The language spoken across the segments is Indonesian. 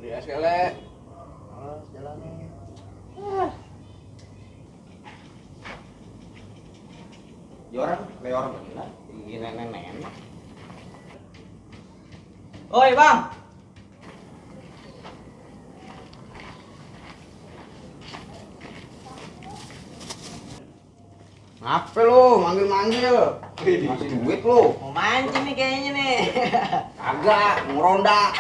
Beli es kele. Males jalannya. Orang, orang mana? Ini nenek-nenek. Oi bang, Ngapa lu manggil-manggil? Masih duit lu? mau mancing nih kayaknya nih. Kagak, ngeronda.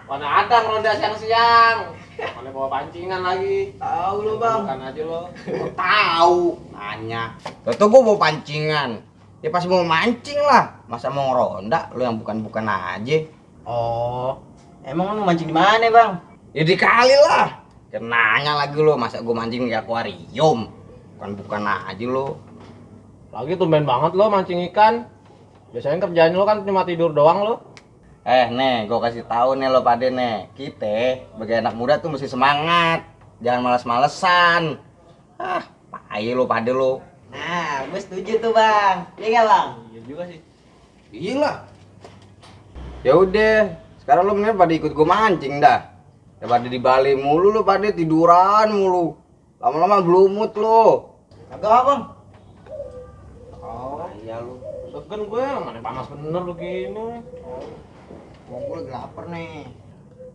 Mana ada ngeronda siang-siang. Mana bawa pancingan lagi. Tahu lu bang. Bukan aja lo. Gua tahu, nanya. Tuh gua mau pancingan. Ya pasti mau mancing lah. Masa mau ngeronda lu yang bukan-bukan aja. Oh, emang lu mancing di mana bang? Ya dikali lah. Kenanya lagi lu, masa gua mancing di akuarium. Bukan-bukan aja lu. Lagi tumben banget lo mancing ikan. Biasanya kerjaan lo kan cuma tidur doang lo. Nih, gua kasih tahu nih lo pade nih. Kita sebagai anak muda tuh mesti semangat. Jangan malas-malesan. Pakai lo pade lo. Nah, gue setuju tuh bang. Iya nggak bang? Iya juga sih. Iya lah. Ya udah, sekarang lo mending pada ikut gua mancing dah. Daripada di Bali mulu lo pada tiduran mulu. Lama-lama belumut lo. Kagak bang. Oh, iya lo. Segen gue, mana panas bener begini. Gue lagi lapar nih.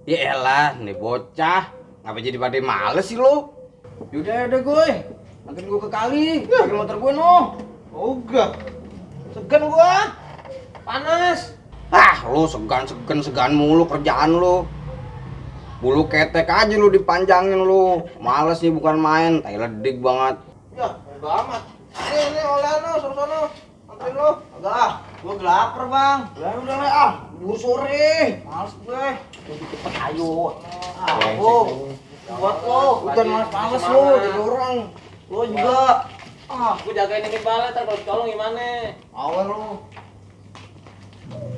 Ya elah, nih bocah. Ngapa jadi pada males sih lo? Yaudah gue. Anterin gua ke kali. Pakai motor gue noh. Enggak. Segen gue. Panas. Lo segan mulu kerjaan lo. Bulu ketek aja lu dipanjangin lu. Males sih bukan main, tai ledik banget. Ya, enggak amat. Ini oleh lo, sono. Anterin lo. Kagak, gue lapar bang. Udah lah, buru sore. Males gue. Lebih cepet ayo. Buat lo. Bukan males lu jadi orang. Lo juga. Gue jagain ini bala, ntar kalau colong gimana? Awal lu.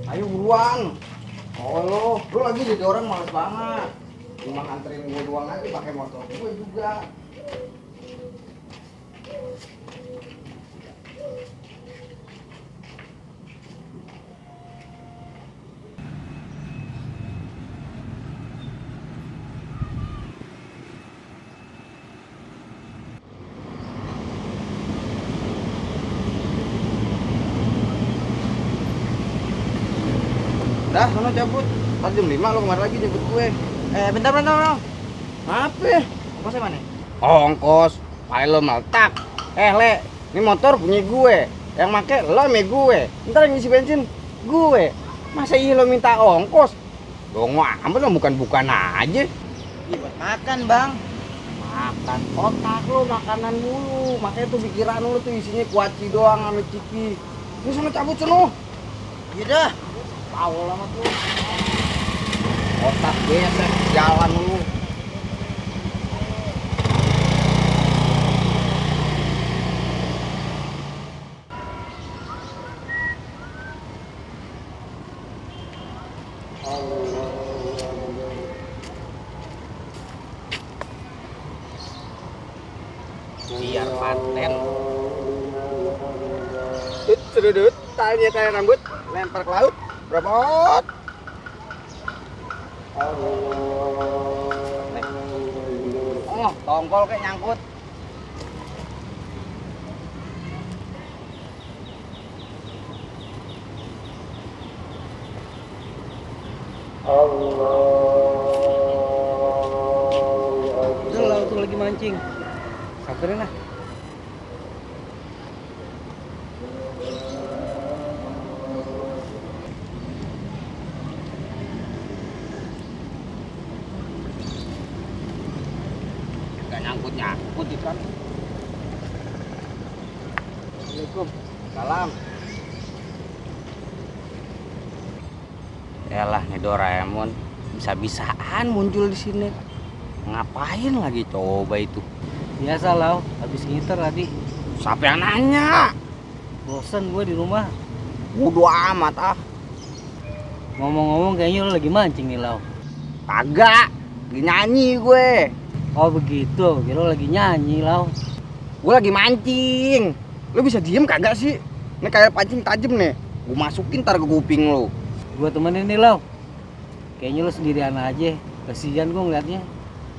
Ayo buruan. Awal lu lagi jadi orang males banget. Cuma nganterin gue doang aja pakai motor gue juga. Dah, sono cabut. Ntar jam 5 lo kemari lagi jemput gue. Bentar bang. Apa? Kosnya mana? Ongkos, paling lo meletak. Le, ini motor punya gue. Yang make lo sama gue. Ntar yang ngisi bensin gue. Masa iya lo minta ongkos? Dong amat lo bukan aja. Iya buat makan bang. Makan otak lo makanan mulu. Makanya tuh pikiran lo tuh isinya kuaci doang sama ciki. Ini sana cabut sono. Iya dah. Tahu lama tuh. Otak besek jalan lu. Biar paten. Cerudut, talinya kayak rambut, lempar ke laut, berapa? Oh, tongkol kayak nyangkut. Udah lah tuh lagi mancing. Samperin lah. Gak nyangkut ikan. Assalamualaikum. Salam. Yalah nih Doraemon, bisa-bisaan muncul di sini. Ngapain lagi coba itu? Biasa lah, habis ngiter tadi. Siapa yang nanya? Bosen gue di rumah. Bodo amat ah. Ngomong-ngomong kayaknya lo lagi mancing nih Lau. Kagak, lagi nyanyi gue. Oh begitu, kira lo lagi nyanyi Lau. Gue lagi mancing. Lo bisa diem kagak sih? Ini kayak pancing tajam nih. Gue masukin ntar ke kuping lo. Gue temenin nih Lau. Kayaknya lo sendirian aja. Kasihan gua ngeliatnya.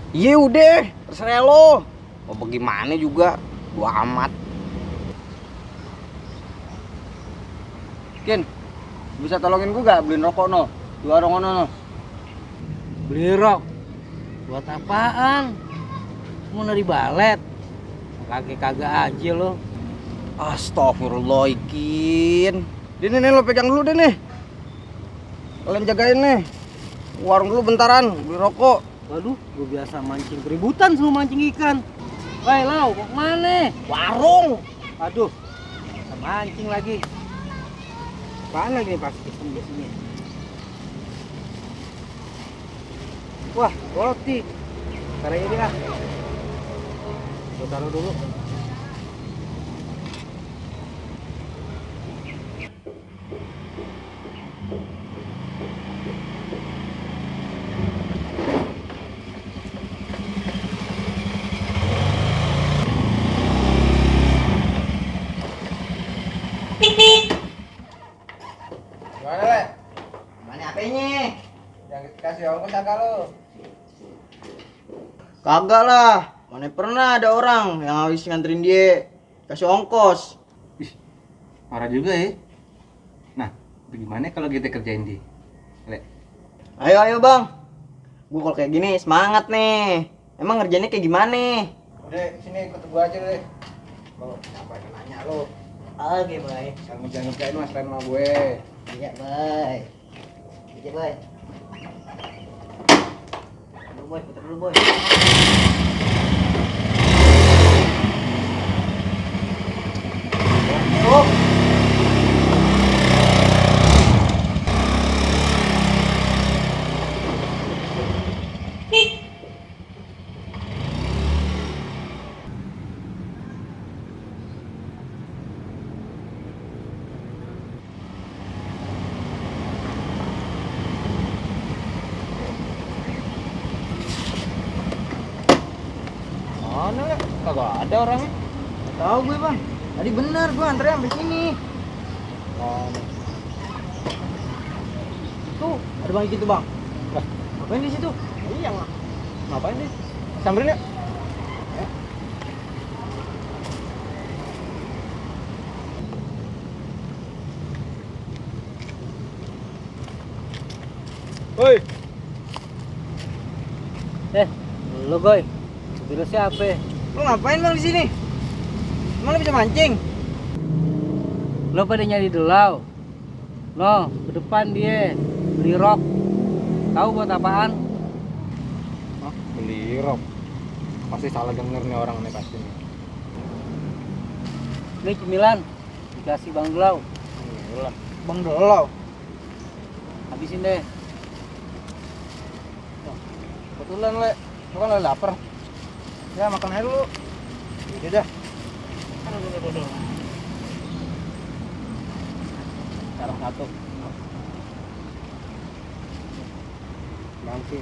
Iya udah, terserah lo. Mau bagaimana juga, gua amat. Kin, bisa tolongin gua gak beliin rokok no? Di warung ono no. Beli rok. Buat apaan? Mau nari balet? Kagak aja lo. Astagfirullah Ikin. Dini nih lo pegang dulu deh nih. Kalian jagain nih. Warung dulu bentaran, beli rokok. Waduh, gua biasa mancing keributan sama mancing ikan. Woi, Lau, kok mana? Warung. Aduh, bisa mancing lagi. Apaan lagi nih pasti di sini? Wah, roti. Taruh ini lah. Gua taruh dulu. Gimana, Le? Mana HP-nya? Yang kasih ongkos kagak lo? Kagak lah. Mana pernah ada orang yang habis nganterin dia kasih ongkos. Parah juga ya. Nah, bagaimana kalau kita kerjain di? Le. Ayo bang. Gua kalau kayak gini semangat nih. Emang ngerjainnya kayak gimana? Udah, sini ikut gua aja, Le. Lo, apa yang nanya lo? Oke, Bay. Jangan ngerjain mas, lain sama gue. Iya, Bay. Iya, Bay. Dulu, Boy. Putar dulu, Boy. Oh. Mana, Le? Kagak ada orangnya. Tahu gue, Bang. Tadi benar gua antre sampai sini. Tuh, ada Bang gitu, Bang. Lah, ngapain di situ? Iya, Mak. Ngapain deh? Samperin ya? Woi, Lo Goy. Bila siapa? Lu ngapain Bang di sini? Emang lu bisa mancing? Lo pada nyari delau. Lo, ke depan dia beli rok. Tahu buat apaan? Hah? Beli rok. Pasti salah denger nih orang nih pasti nih. Ini cemilan dikasih Bang Delau. Ulah. Bang Dolau. Habisin deh. Kebetulan, Le. Lu kan lagi lapar. Ya, makan aja dulu. Iya dah. Aduh. Sekarang satu. Nanti.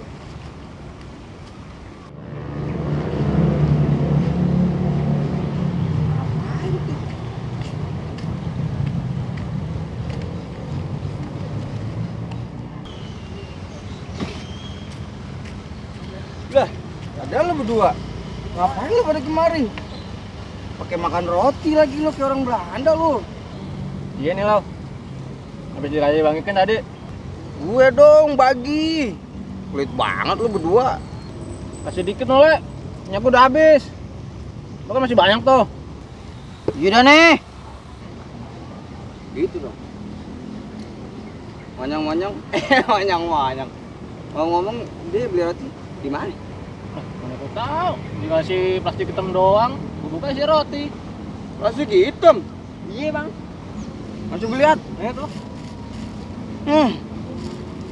Lah, ada lo berdua. Ngapain lo pada kemari? Pakai makan roti lagi lo kayak orang Belanda lo. Iya nih, Lau. Habis diraya Bang Ikan tadi. Gue dong bagi. Pelit banget lo berdua. Kasih dikit, no, Le. Minyak gua udah habis. Lo kan masih banyak tuh. Iya dah nih. Gitu dong. Manyang-manyang. Manyang-manyang. Ngomong-ngomong dia beli roti di mana? Mana gua tahu. Dikasih plastik hitam doang. Gua buka isi roti. Plastik hitam. Iya bang. Langsung lihat. Tuh.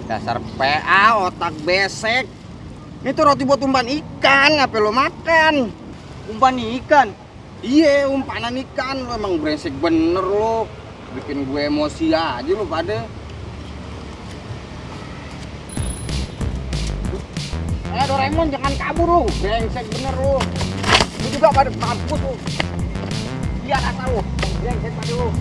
Dasar PA otak besek. Itu roti buat umpan ikan, ngapain lo makan? Umpan ikan? Iya, umpanan ikan. Lo emang brengsek bener lo. Bikin gue emosi aja lo pada. Doraemon jangan kabur lo. Brengsek bener lo. Lu juga pada mampus lo. Iya kata lo. Brengsek pada lo.